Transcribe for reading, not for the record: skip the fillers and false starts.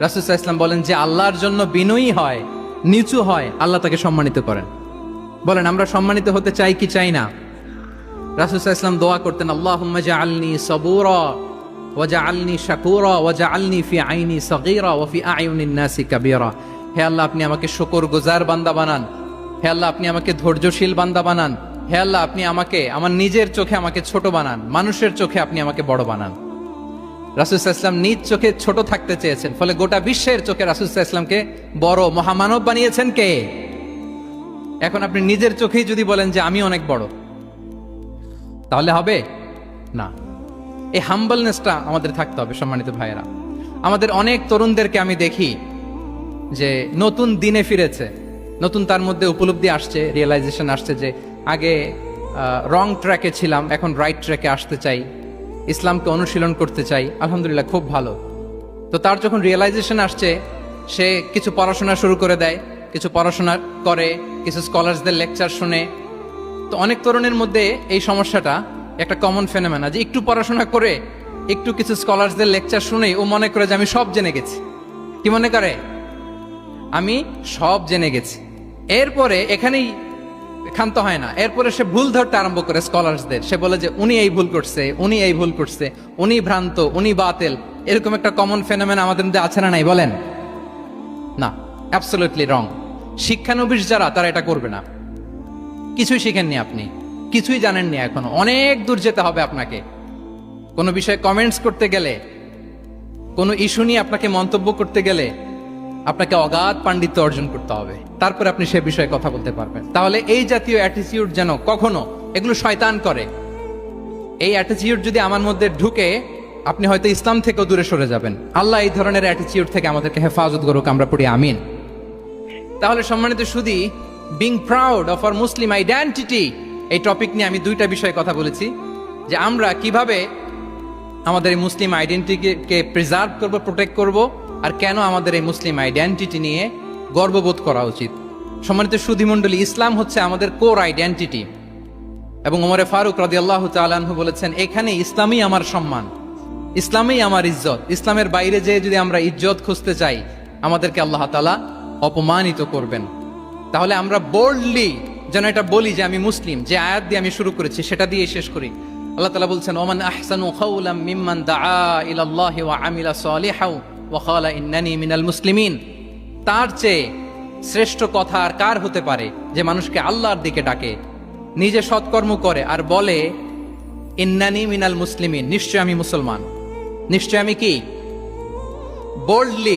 রাসূল সাল্লাল্লাহু আলাইহি ওয়াসাল্লাম বলেন যে আল্লাহর জন্য বিনয়ী হয়, নিচু হয়, আল্লাহ তাকে সম্মানিত করেন। বলেন আমরা সম্মানিত হতে চাই কি চাই না? রাসূল সাল্লাল্লাহু আলাইহি ওয়াসাল্লাম দোয়া করতেন, আল্লাহুম্মা জাআলনি সাবুরা ওয়া জাআলনি শাকুরা ওয়া জাআলনি ফি আইনি সাগীরা ওয়া ফি আয়ুনিন নাসি কাবীরা। হে আল্লাহ, আপনি আমাকে শুকরগুজার বান্দা বানান। হে আল্লাহ, আপনি আমাকে ধৈর্যশীল বান্দা বানান। হে আল্লাহ, আপনি আমাকে আমার নিজের চোখে আমাকে ছোট বানান, মানুষের চোখে আপনি আমাকে বড় বানান। রাসূল সাল্লাল্লাহু আলাইহি ওয়াসাল্লাম নিজ চোখে ছোট থাকতে চেয়েছেন, ফলে গোটা বিশ্বের চোখে রাসূল সাল্লাল্লাহু আলাইহি ওয়াসাল্লামকে বড় মহামানব বানিয়েছেন কে? এখন আপনি নিজের চোখেই যদি বলেন যে আমি অনেক বড়, তাহলে হবে না। এই হাম্বলনেসটা আমাদের থাকতে হবে। সম্মানিত ভাইয়েরা, আমাদের অনেক তরুণদেরকে আমি দেখি যে নতুন দিনে ফিরেছে, নতুন তার মধ্যে উপলব্ধি আসছে, রিয়েলাইজেশন আসছে যে আগে রং ট্র্যাকে ছিলাম, এখন রাইট ট্র্যাকে আসতে চাই, ইসলামকে অনুশীলন করতে চাই। আলহামদুলিল্লাহ, খুব ভালো। তো তার যখন রিয়েলাইজেশন আসছে, সে কিছু পড়াশোনা শুরু করে দেয়, কিছু পড়াশোনা করে, কিছু স্কলারসদের লেকচার শুনে। তো অনেক তরুণের মধ্যে এই সমস্যাটা একটা কমন ফেনোমেনা, যে একটু পড়াশোনা করে, একটু কিছু স্কলারসদের লেকচার শুনেই ও মনে করে যে আমি সব জেনে গেছি। কি মনে করে? আমি সব জেনে গেছি। এরপরে এখানেই ক্ষান্ত হয় না, এরপরে সে ভুল ধরতে আরম্ভ করে স্কলারসদের। সে বলে যে উনি এই ভুল করছে, উনি এই ভুল করছে, উনি ভ্রান্ত, উনি বাতেল। এরকম একটা কমন ফেনোমেনা আমাদের মধ্যে আছে না নাই বলেন? না, অ্যাবসলিউটলি রং। শিক্ষানবিশ যারা, তারা এটা করবে না। কিছুই শিখেননি আপনি, কিছুই জানেননি, এখনো অনেক দূর যেতে হবে আপনাকে। কোনো বিষয়ে কমেন্টস করতে গেলে, কোনো ইস্যু নিয়ে আপনাকে মন্তব্য করতে গেলে আপনাকে অগাধ পাণ্ডিত্য অর্জন করতে হবে, তারপরে আপনি সে বিষয়ে কথা বলতে পারবেন। তাহলে এই জাতীয় অ্যাটিটিউড যেন কখনো, এগুলো শয়তান করে, এই অ্যাটিটিউড যদি আমার মধ্যে ঢুকে, আপনি হয়তো ইসলাম থেকেও দূরে সরে যাবেন। আল্লাহ এই ধরনের অ্যাটিটিউড থেকে আমাদেরকে হেফাজত করুক, আমরা পড়ি আমিন। তাহলে সম্মানিত সুধী, being proud of our Muslim identity, এই টপিক নিয়ে আমি দুইটা বিষয়ে কথা বলেছি, যে আমরা কিভাবে আমাদের এই মুসলিম আইডেন্টিটিকে প্রিজার্ভ করব, প্রোটেক্ট করব, আর কেন আমাদের এই মুসলিম আইডেন্টিটি নিয়ে গর্ববোধ করা উচিত। সম্মানিত সুধী মণ্ডলী, ইসলাম হচ্ছে আমাদের কোর আইডেন্টিটি, এবং ওমরে ফারুক রাদিয়াল্লাহু তাআলা আনহু বলেছেন, এখানে ইসলামই আমার সম্মান, ইসলামই আমার ইজ্জত। ইসলামের বাইরে যেয়ে যদি আমরা ইজ্জত খুঁজতে চাই, আমাদেরকে আল্লাহ তাআলা অপমানিত করবেন। তাহলে আমরা বোল্ডলি যেন এটা বলি যে আমি মুসলিম। যে আয়াত দিয়ে আমি শুরু করেছি সেটা দিয়ে শেষ করি। আল্লাহ তাআলা বলছেন, ওমান আহসানু কাওলাম মিম্মান দাআ ইলাল্লাহি ওয়া আমিলা সালিহাও ওয়া ক্বালা ইন্নানি মিনাল মুসলিমিন। তার চেয়ে শ্রেষ্ঠ কথা আর কার হতে পারে যে মানুষকে আল্লাহর দিকে ডাকে, নিজে সৎকর্ম করে আর বলে ইন্নানি মিনাল মুসলিমিন, নিশ্চয় আমি মুসলমান, নিশ্চয় আমি কি, বোল্ডলি